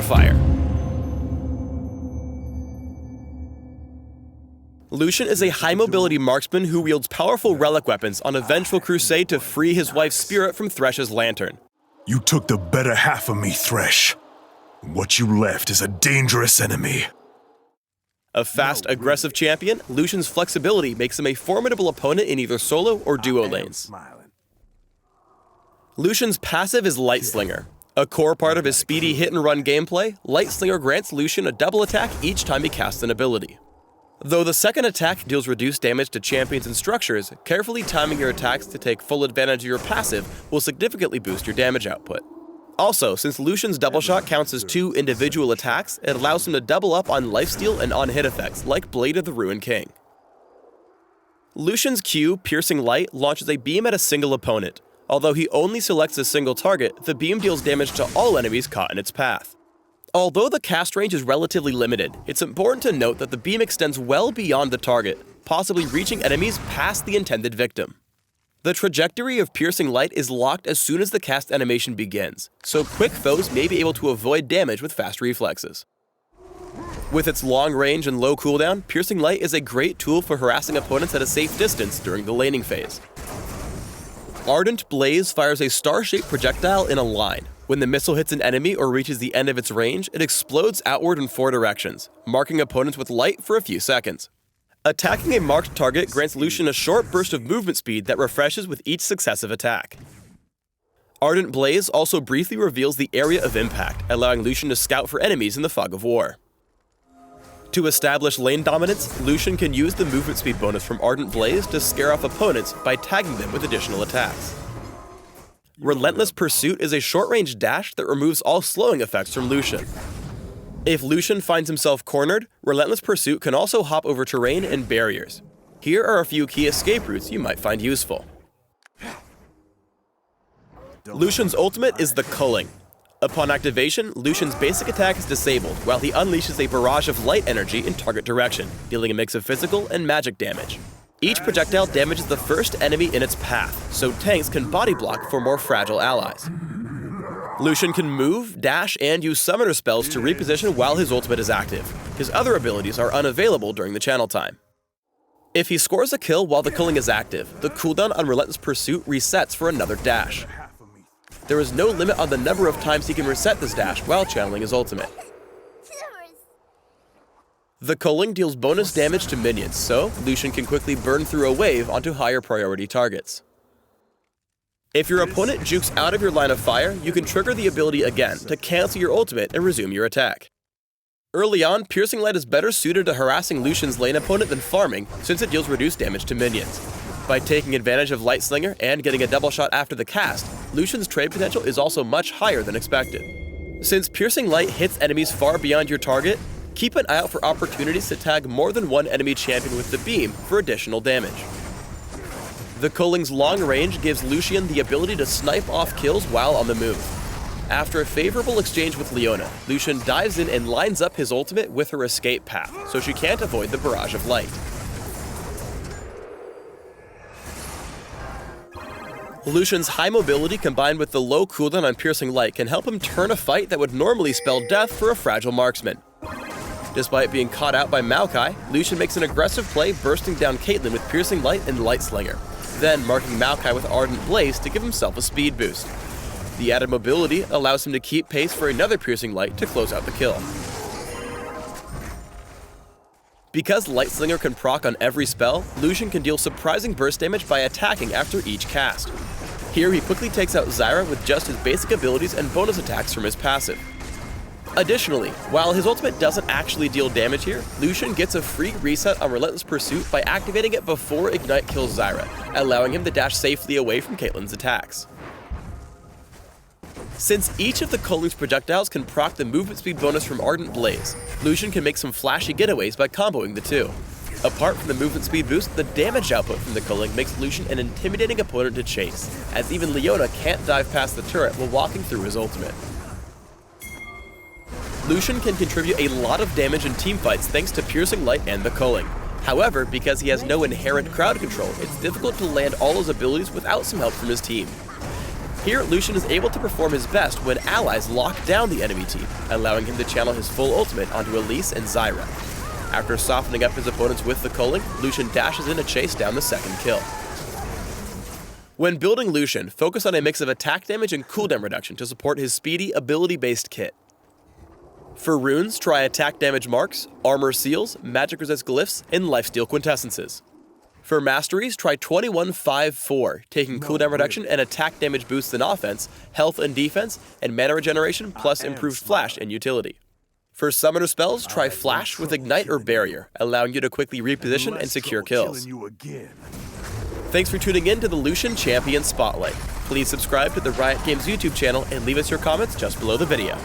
fire. Lucian is a high-mobility marksman who wields powerful relic weapons on a vengeful crusade to free his wife's spirit from Thresh's lantern. You took the better half of me, Thresh. What you left is a dangerous enemy. A fast, aggressive champion, Lucian's flexibility makes him a formidable opponent in either solo or duo lanes. Lucian's passive is Light Slinger. A core part of his speedy hit-and-run gameplay, Light Slinger grants Lucian a double attack each time he casts an ability. Though the second attack deals reduced damage to champions and structures, carefully timing your attacks to take full advantage of your passive will significantly boost your damage output. Also, since Lucian's double shot counts as 2 individual attacks, it allows him to double up on lifesteal and on-hit effects, like Blade of the Ruined King. Lucian's Q, Piercing Light, launches a beam at a single opponent. Although he only selects a single target, the beam deals damage to all enemies caught in its path. Although the cast range is relatively limited, it's important to note that the beam extends well beyond the target, possibly reaching enemies past the intended victim. The trajectory of Piercing Light is locked as soon as the cast animation begins, so quick foes may be able to avoid damage with fast reflexes. With its long range and low cooldown, Piercing Light is a great tool for harassing opponents at a safe distance during the laning phase. Ardent Blaze fires a star-shaped projectile in a line. When the missile hits an enemy or reaches the end of its range, it explodes outward in 4 directions, marking opponents with light for a few seconds. Attacking a marked target grants Lucian a short burst of movement speed that refreshes with each successive attack. Ardent Blaze also briefly reveals the area of impact, allowing Lucian to scout for enemies in the fog of war. To establish lane dominance, Lucian can use the movement speed bonus from Ardent Blaze to scare off opponents by tagging them with additional attacks. Relentless Pursuit is a short-range dash that removes all slowing effects from Lucian. If Lucian finds himself cornered, Relentless Pursuit can also hop over terrain and barriers. Here are a few key escape routes you might find useful. Lucian's ultimate is the Culling. Upon activation, Lucian's basic attack is disabled, while he unleashes a barrage of light energy in target direction, dealing a mix of physical and magic damage. Each projectile damages the first enemy in its path, so tanks can body block for more fragile allies. Lucian can move, dash, and use summoner spells to reposition while his ultimate is active. His other abilities are unavailable during the channel time. If he scores a kill while the Culling is active, the cooldown on Relentless Pursuit resets for another dash. There is no limit on the number of times he can reset this dash while channeling his ultimate. The Culling deals bonus damage to minions, so Lucian can quickly burn through a wave onto higher priority targets. If your opponent jukes out of your line of fire, you can trigger the ability again to cancel your ultimate and resume your attack. Early on, Piercing Light is better suited to harassing Lucian's lane opponent than farming, since it deals reduced damage to minions. By taking advantage of Light Slinger and getting a double shot after the cast, Lucian's trade potential is also much higher than expected. Since Piercing Light hits enemies far beyond your target, keep an eye out for opportunities to tag more than one enemy champion with the beam for additional damage. The Culling's long range gives Lucian the ability to snipe off kills while on the move. After a favorable exchange with Leona, Lucian dives in and lines up his ultimate with her escape path, so she can't avoid the barrage of light. Lucian's high mobility combined with the low cooldown on Piercing Light can help him turn a fight that would normally spell death for a fragile marksman. Despite being caught out by Maokai, Lucian makes an aggressive play bursting down Caitlyn with Piercing Light and Light Slinger, then marking Maokai with Ardent Blaze to give himself a speed boost. The added mobility allows him to keep pace for another Piercing Light to close out the kill. Because Light Slinger can proc on every spell, Lucian can deal surprising burst damage by attacking after each cast. Here he quickly takes out Zyra with just his basic abilities and bonus attacks from his passive. Additionally, while his ultimate doesn't actually deal damage here, Lucian gets a free reset on Relentless Pursuit by activating it before Ignite kills Zyra, allowing him to dash safely away from Caitlyn's attacks. Since each of the Culling's projectiles can proc the movement speed bonus from Ardent Blaze, Lucian can make some flashy getaways by comboing the two. Apart from the movement speed boost, the damage output from the Culling makes Lucian an intimidating opponent to chase, as even Leona can't dive past the turret while walking through his ultimate. Lucian can contribute a lot of damage in teamfights thanks to Piercing Light and the Culling. However, because he has no inherent crowd control, it's difficult to land all his abilities without some help from his team. Here, Lucian is able to perform his best when allies lock down the enemy team, allowing him to channel his full ultimate onto Elise and Zyra. After softening up his opponents with the culling, Lucian dashes in to chase down the second kill. When building Lucian, focus on a mix of attack damage and cooldown reduction to support his speedy, ability-based kit. For runes, try attack damage marks, armor seals, magic resist glyphs, and lifesteal quintessences. For masteries, try 21-5-4, taking cooldown reduction and attack damage boosts in offense, health and defense, and mana regeneration plus improved flash and utility. For summoner spells, try flash with ignite or barrier, allowing you to quickly reposition and secure kills. Thanks for tuning in to the Lucian Champion Spotlight. Please subscribe to the Riot Games YouTube channel and leave us your comments just below the video.